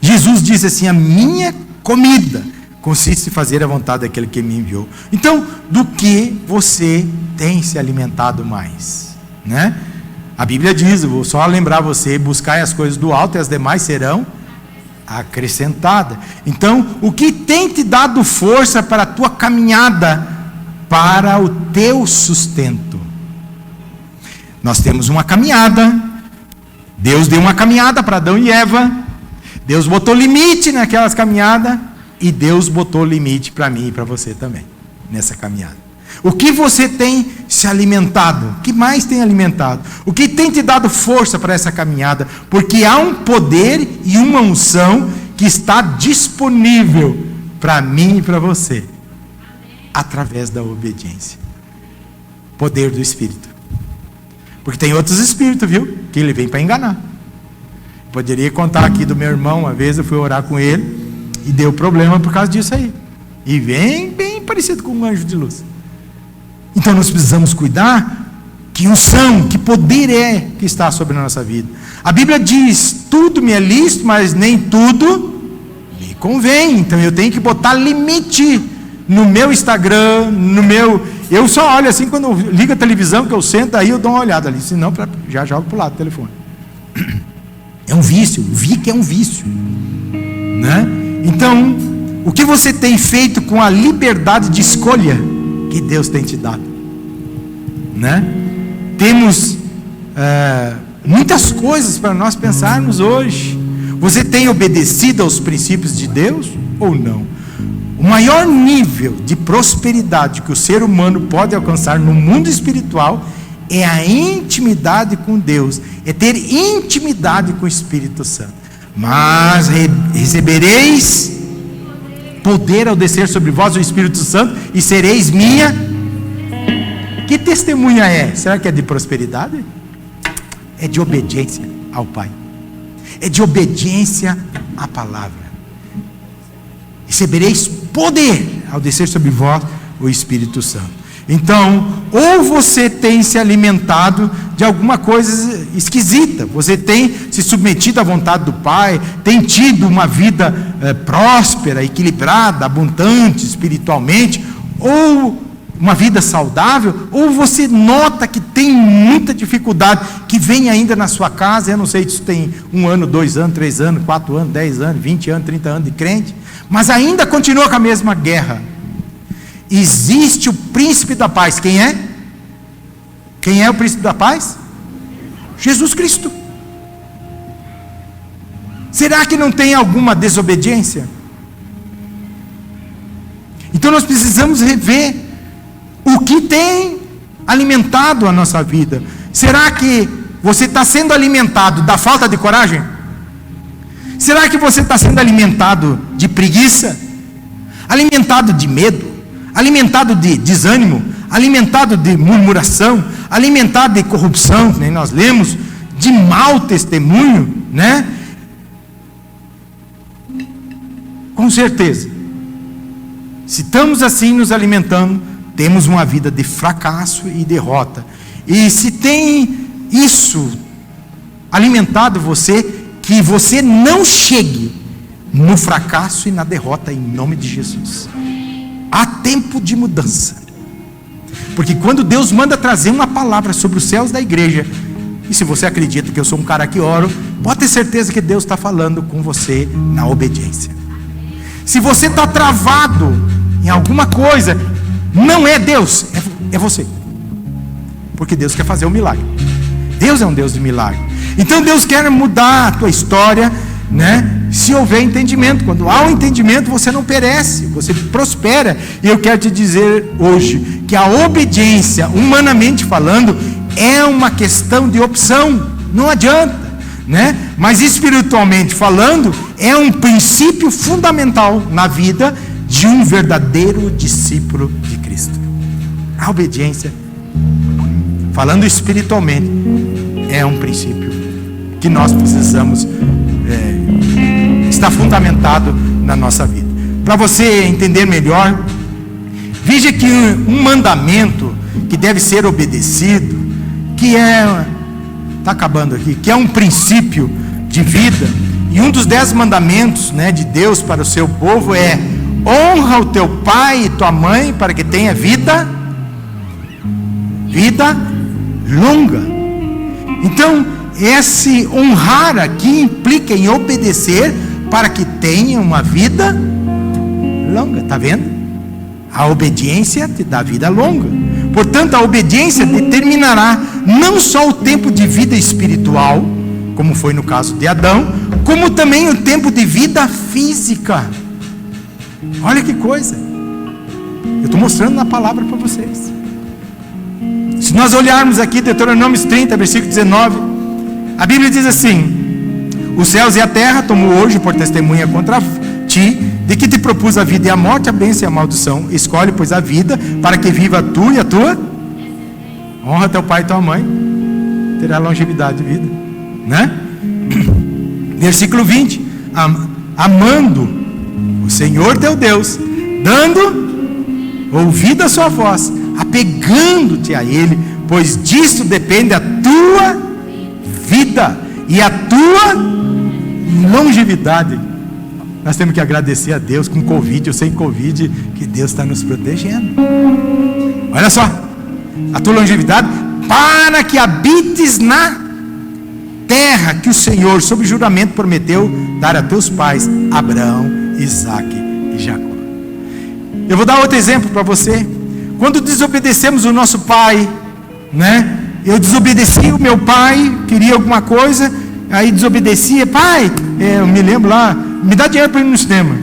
Jesus disse assim: a minha comida consiste em fazer a vontade daquele que me enviou. Então, do que você tem se alimentado mais, né? A Bíblia diz, vou só lembrar você: buscai as coisas do alto e as demais serão acrescentadas. Então, o que tem te dado força para a tua caminhada, para o teu sustento? Nós temos uma caminhada. Deus deu uma caminhada para Adão e Eva. Deus botou limite naquelas caminhadas, e Deus botou limite para mim e para você também, nessa caminhada. O que você tem se alimentado? O que mais tem alimentado? O que tem te dado força para essa caminhada? Porque há um poder e uma unção que está disponível para mim e para você, através da obediência. Poder do Espírito. Porque tem outros espíritos, viu? Que ele vem para enganar. Poderia contar aqui do meu irmão, uma vez eu fui orar com ele e deu problema por causa disso aí. E vem bem parecido com um anjo de luz. Então nós precisamos cuidar que unção, que poder é que está sobre a nossa vida. A Bíblia diz: tudo me é lícito, mas nem tudo me convém. Então eu tenho que botar limite no meu Instagram, eu só olho assim quando eu ligo a televisão, que eu sento aí, eu dou uma olhada ali, senão já jogo para o lado do telefone. É um vício, vi que é um vício, né? Então, o que você tem feito com a liberdade de escolha que Deus tem te dado, né? Temos muitas coisas para nós pensarmos hoje. Você tem obedecido aos princípios de Deus ou não? O maior nível de prosperidade que o ser humano pode alcançar no mundo espiritual é a intimidade com Deus, é ter intimidade com o Espírito Santo. Mas recebereis poder ao descer sobre vós o Espírito Santo, e sereis minha. Que testemunha é? Será que é de prosperidade? É de obediência ao Pai, é de obediência à palavra. Recebereis poder ao descer sobre vós o Espírito Santo. Então, ou você tem se alimentado de alguma coisa esquisita, você tem se submetido à vontade do Pai, tem tido uma vida próspera, equilibrada, abundante espiritualmente, ou uma vida saudável, ou você nota que tem muita dificuldade, que vem ainda na sua casa. Eu não sei se tem 1 ano, 2 anos, 3 anos, 4 anos, 10 anos, 20 anos, 30 anos de crente, mas ainda continua com a mesma guerra. Existe o príncipe da paz. Quem é? Quem é o príncipe da paz? Jesus Cristo. Será que não tem alguma desobediência? Então nós precisamos rever o que tem alimentado a nossa vida. Será que você está sendo alimentado da falta de coragem? Será que você está sendo alimentado de preguiça? alimentado de medo, alimentado de desânimo, alimentado de murmuração, alimentado de corrupção, nem nós lemos, de mau testemunho, né? Com certeza, se estamos assim nos alimentando, temos uma vida de fracasso e derrota. E se tem isso alimentado você, que você não chegue no fracasso e na derrota, em nome de Jesus. Há tempo de mudança, porque quando Deus manda trazer uma palavra sobre os céus da igreja, e se você acredita que eu sou um cara que oro, pode ter certeza que Deus está falando com você na obediência. Se você está travado em alguma coisa, não é Deus, é você, porque Deus quer fazer um milagre. Deus é um Deus de milagre. Então Deus quer mudar a tua história, né? Se houver entendimento. Quando há um entendimento, você não perece, você prospera. E eu quero te dizer hoje que a obediência, humanamente falando, é uma questão de opção, não adianta, né? Mas espiritualmente falando, é um princípio fundamental na vida de um verdadeiro discípulo de Cristo. A obediência, falando espiritualmente, é um princípio que nós precisamos está fundamentado na nossa vida. Para você entender melhor, veja que um mandamento que deve ser obedecido, que está acabando aqui, que é um princípio de vida, e um dos 10 mandamentos, né, de Deus para o seu povo é: honra o teu pai e tua mãe para que tenha vida longa. Então, esse honrar aqui implica em obedecer para que tenha uma vida longa. Está vendo? A obediência te dá vida longa. Portanto, a obediência determinará não só o tempo de vida espiritual, como foi no caso de Adão, como também o tempo de vida física. Olha que coisa. Eu estou mostrando na palavra para vocês. Se nós olharmos aqui Deuteronômio 30, versículo 19, a Bíblia diz assim: os céus e a terra tomo hoje por testemunha contra ti, de que te propus a vida e a morte, a bênção e a maldição. Escolhe, pois, a vida, para que viva tu e a tua. Honra teu pai e tua mãe, terá longevidade de vida, né? Versículo 20: amando o Senhor teu Deus, dando ouvido à sua voz, apegando-te a Ele, pois disso depende a tua vida e a tua longevidade. Nós temos que agradecer a Deus, com Covid ou sem Covid, que Deus está nos protegendo. Olha só, a tua longevidade, para que habites na terra que o Senhor, sob juramento, prometeu dar a teus pais, Abraão, Isaque e Jacó. Eu vou dar outro exemplo para você. Quando desobedecemos o nosso pai, né? Eu desobedeci o meu pai, queria alguma coisa, aí desobedecia: pai, eu me lembro lá, me dá dinheiro para ir no cinema.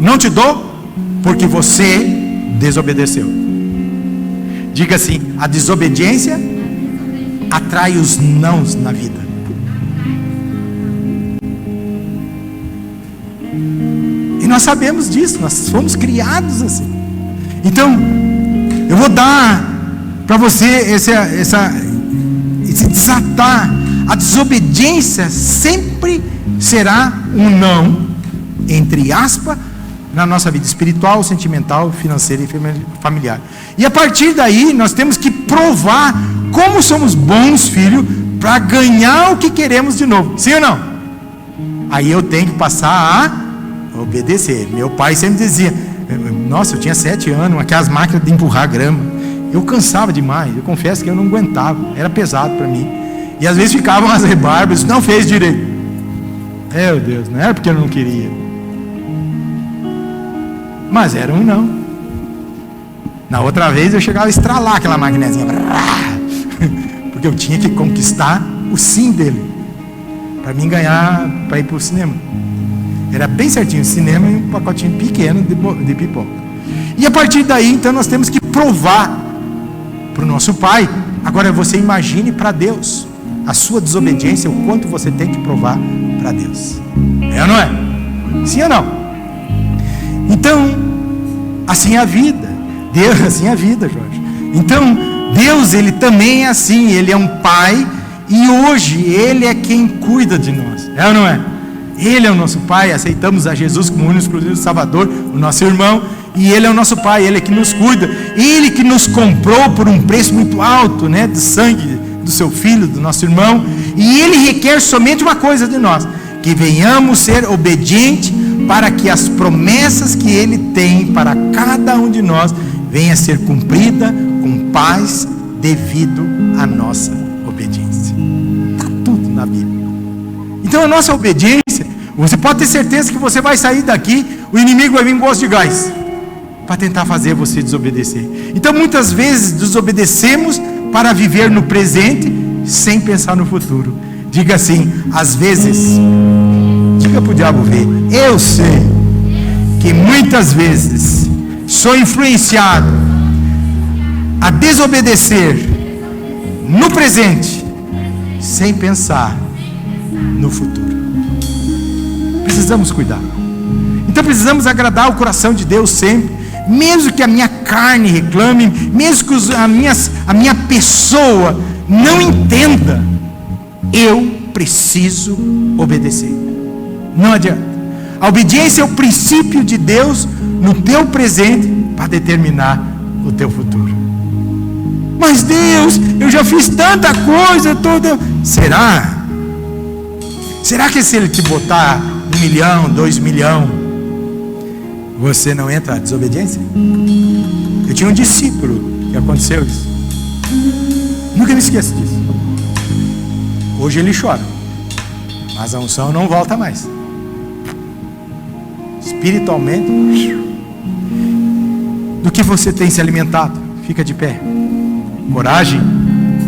Não te dou, porque você desobedeceu. Diga assim: a desobediência atrai os nãos na vida. E nós sabemos disso, nós fomos criados assim. Então, eu vou dar para você esse desatar. A desobediência sempre será um não, entre aspas, na nossa vida espiritual, sentimental, financeira e familiar. E a partir daí nós temos que provar como somos bons filhos para ganhar o que queremos de novo. Sim ou não? Aí eu tenho que passar a obedecer. Meu pai sempre dizia: nossa, eu tinha 7 anos, aquelas máquinas de empurrar grama. Eu cansava demais, eu confesso que eu não aguentava, era pesado para mim. E às vezes ficavam as rebarbas, não fez direito. Meu Deus, não era porque eu não queria, mas era um não. Na outra vez eu chegava a estralar aquela maquinezinha, porque eu tinha que conquistar o sim dele, para mim ganhar, para ir para o cinema. Era bem certinho, cinema e um pacotinho pequeno de pipoca. E a partir daí, então, nós temos que provar para o nosso pai. Agora você imagine para Deus a sua desobediência, o quanto você tem que provar para Deus. É ou não é? Sim ou não? Então, Assim é a vida. Deus, assim é a vida, Jorge. Então, Deus, Ele também é assim. Ele é um Pai e hoje Ele é quem cuida de nós. É ou não é? Ele é o nosso Pai. Aceitamos a Jesus como único exclusivo Salvador, o nosso irmão. E Ele é o nosso Pai, Ele é que nos cuida. Ele que nos comprou por um preço muito alto, né? Do sangue do seu Filho, do nosso irmão. E Ele requer somente uma coisa de nós: que venhamos ser obedientes, para que as promessas que Ele tem para cada um de nós venha a ser cumprida com paz devido à nossa obediência. Está tudo na Bíblia. Então a nossa obediência, você pode ter certeza que você vai sair daqui, o inimigo vai vir com gosto de gás para tentar fazer você desobedecer. Então muitas vezes desobedecemos para viver no presente sem pensar no futuro. Diga assim, às vezes, diga para o diabo ver, eu sei que muitas vezes sou influenciado a desobedecer no presente sem pensar no futuro. Precisamos cuidar. Então precisamos agradar o coração de Deus sempre, mesmo que a minha carne reclame, mesmo que a minha pessoa não entenda, eu preciso obedecer. Não adianta. A obediência é o princípio de Deus no teu presente para determinar o teu futuro. Mas Deus, eu já fiz tanta coisa toda. Será? Será que se Ele te botar 1 milhão, 2 milhões, você não entra na desobediência? Eu tinha um discípulo que aconteceu isso. Nunca me esqueço disso. Hoje ele chora, mas a unção não volta mais. Espiritualmente, do que você tem se alimentado? Fica de pé. Coragem,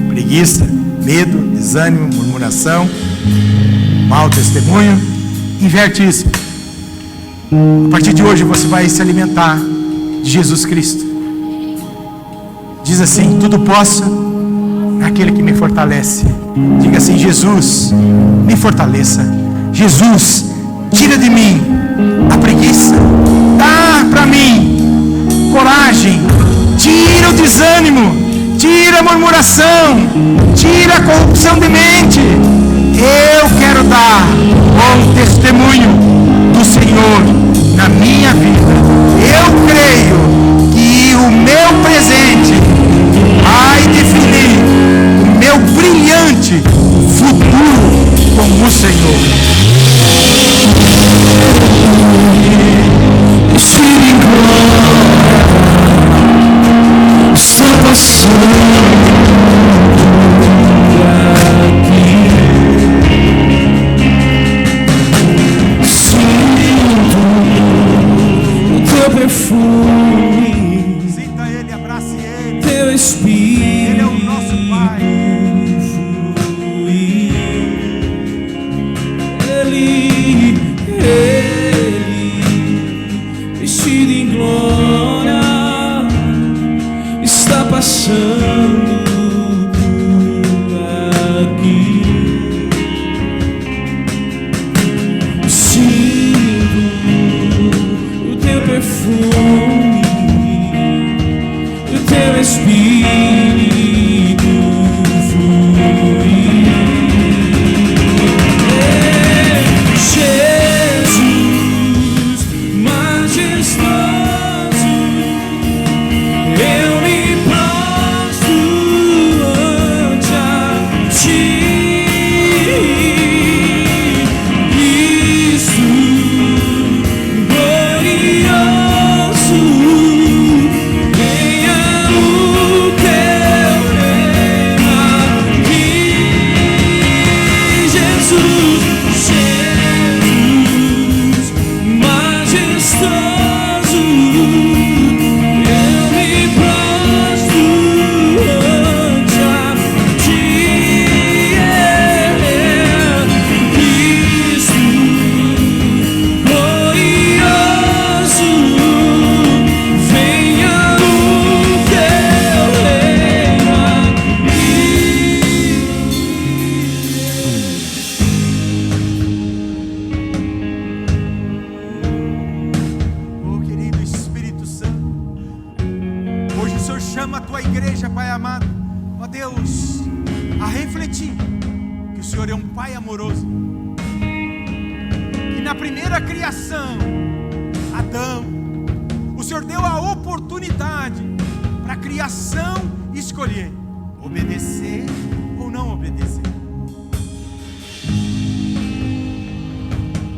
preguiça, medo, desânimo, murmuração, mau testemunho. Inverte isso. A partir de hoje você vai se alimentar de Jesus Cristo. Diz assim: tudo posso naquele que me fortalece. Diga assim: Jesus, me fortaleça. Jesus, tira de mim a preguiça. Dá para mim coragem. Tira o desânimo. Tira a murmuração. Tira a corrupção de mente. Eu quero dar bom testemunho do Senhor na minha vida. Eu creio que o meu presente vai definir o meu brilhante futuro com o Senhor. Sinta Ele, abrace Ele. Teu Espírito, Ele é o nosso Pai. Ele, vestido em glória, está passando por aqui. Sinto o teu perfume, o teu Espírito Deus a refletir que o Senhor é um Pai amoroso, que na primeira criação, Adão, o Senhor deu a oportunidade para a criação escolher obedecer ou não obedecer.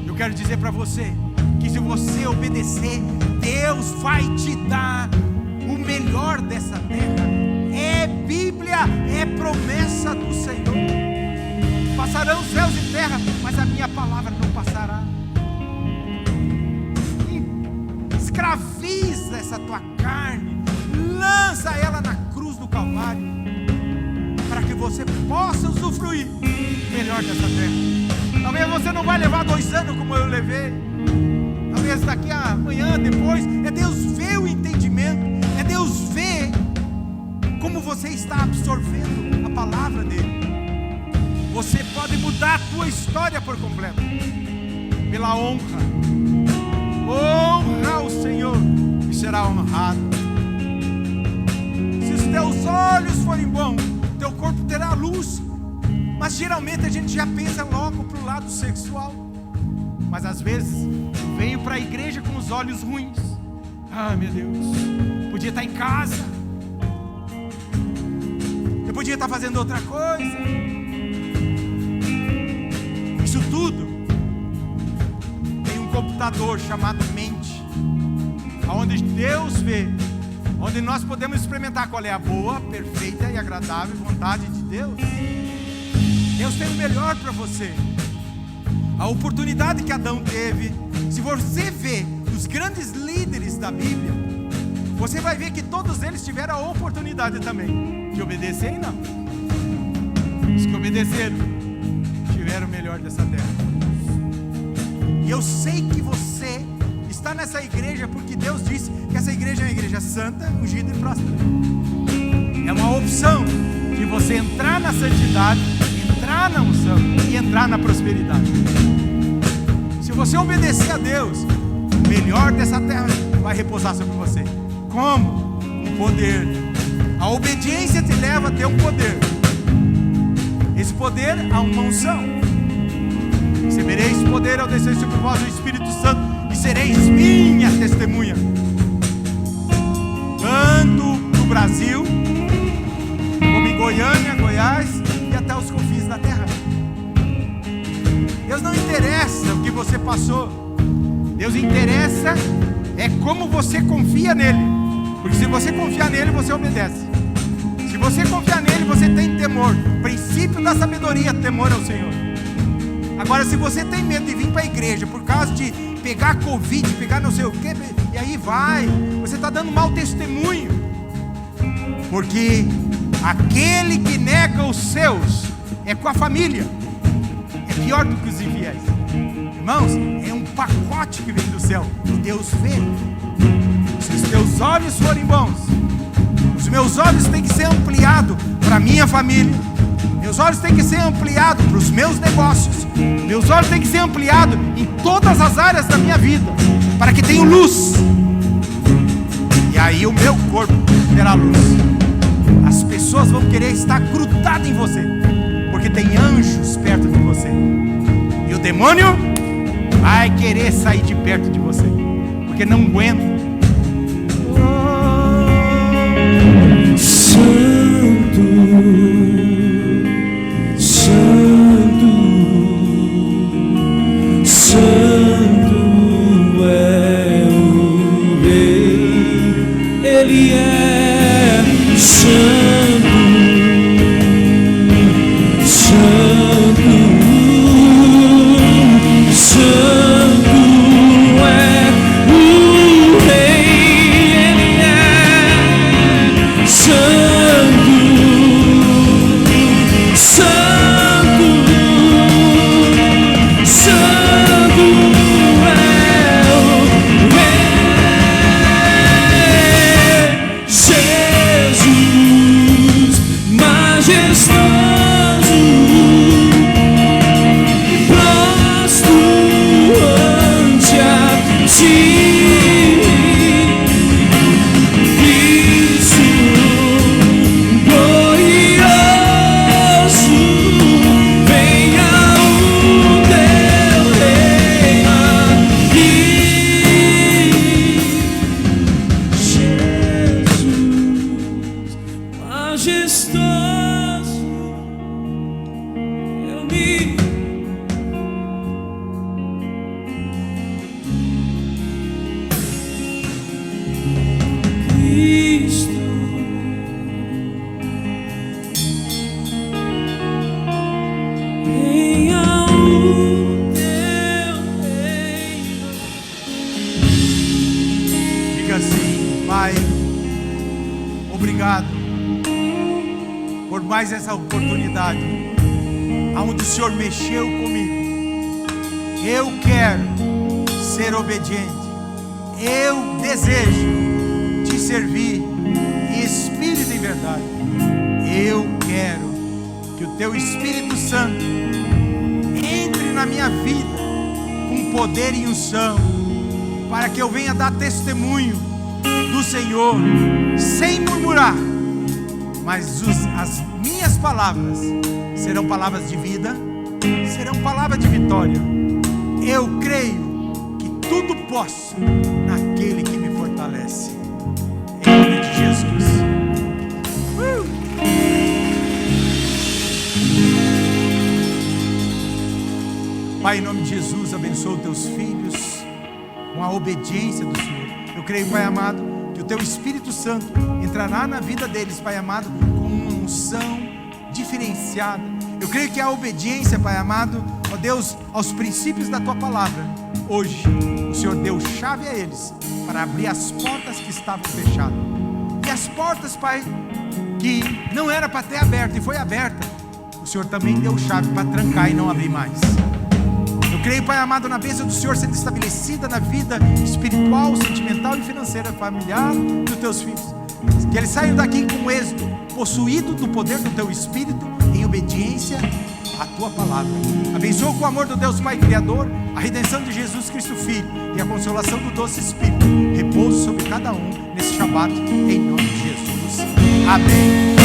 Eu quero dizer para você que se você obedecer, Deus vai te dar o melhor dessa terra. É Bíblia, é promessa do Senhor. Passarão céus e terra, mas a minha palavra não passará. Escraviza essa tua carne, lança ela na cruz do Calvário, para que você possa usufruir melhor dessa terra. Talvez você não vai levar 2 anos como eu levei, talvez daqui a amanhã, depois. É Deus ver o entendimento, é Deus ver como você está absorvendo a palavra dele. Você pode mudar a tua história por completo, pela honra. Honra o Senhor e será honrado. Se os teus olhos forem bons, teu corpo terá luz. Mas geralmente a gente já pensa logo para o lado sexual. Mas às vezes eu venho para a igreja com os olhos ruins. Ah, meu Deus, podia estar em casa, eu podia estar fazendo outra coisa. Isso tudo tem um computador chamado mente, onde Deus vê, onde nós podemos experimentar qual é a boa, perfeita e agradável vontade de Deus. Deus tem o melhor para você. A oportunidade que Adão teve, se você ver os grandes líderes da Bíblia, você vai ver que todos eles tiveram a oportunidade também de obedecer e não. Os que obedeceram tiveram o melhor dessa terra. E eu sei que você está nessa igreja porque Deus disse que essa igreja é uma igreja santa, ungida e próspera. É uma opção de você entrar na santidade, entrar na unção e entrar na prosperidade. Se você obedecer a Deus, o melhor dessa terra vai repousar sobre você. Como? Um poder. A obediência te leva a ter um poder. Esse poder a uma unção. Recebereis poder ao descer sobre vós o Espírito Santo e sereis minha testemunha. Tanto no Brasil, como em Goiânia, Goiás e até os confins da terra. Deus não interessa o que você passou. Deus interessa é como você confia nele. Porque se você confiar nele, você obedece. Se você confiar nele, você tem temor. O princípio da sabedoria, temor ao Senhor. Agora, se você tem medo de vir para a igreja por causa de pegar Covid, pegar não sei o que, e aí vai, você está dando mau testemunho. Porque aquele que nega os seus é com a família. É pior do que os infiéis. Irmãos, é um pacote que vem do céu. E Deus vê. Se os teus olhos forem bons, os meus olhos têm que ser ampliados para a minha família. Meus olhos têm que ser ampliados para os meus negócios. Meus olhos têm que ser ampliados em todas as áreas da minha vida, para que tenha luz. E aí o meu corpo terá luz. As pessoas vão querer estar grudadas em você, porque tem anjos perto de você. E o demônio vai querer sair de perto de você, porque não aguenta. Santo, Santo, Santo é o Rei. Ele é Santo, Santo, Santo é o Rei. Ele é Santo, Santo, Santo é o Rei. Jesus, majestoso, prostro ante a ti. Cristo glorioso, majestoso, eu me Cristo, venha o teu reino. Diga assim: Pai, obrigado por mais essa oportunidade, aonde o Senhor mexeu comigo. Eu quero ser obediente. Eu desejo te servir em espírito e em verdade. Eu quero que o teu Espírito Santo entre na minha vida com poder e unção, para que eu venha dar testemunho do Senhor sem murmurar, mas as minhas palavras serão palavras de vida, serão palavras de vitória. Eu creio que tudo posso naquele que me fortalece, em nome de Jesus. Pai, em nome de Jesus, abençoa os teus filhos com a obediência do Senhor. Eu creio, Pai amado, que o teu Espírito Santo entrará na vida deles, Pai amado, com uma unção diferenciada. Eu creio que a obediência, Pai amado, ó Deus, aos princípios da tua palavra, hoje o Senhor deu chave a eles para abrir as portas que estavam fechadas. E as portas, Pai, que não era para ter aberto e foi aberta, o Senhor também deu chave para trancar e não abrir mais. Eu creio, Pai amado, na bênção do Senhor sendo estabelecida na vida espiritual, sentimental e financeira familiar dos teus filhos. Que eles saiam daqui com êxito, possuído do poder do teu Espírito, em obediência à tua palavra. Abençoa com o amor do Deus Pai Criador, a redenção de Jesus Cristo Filho e a consolação do doce Espírito repouso sobre cada um nesse Shabat, em nome de Jesus. Amém.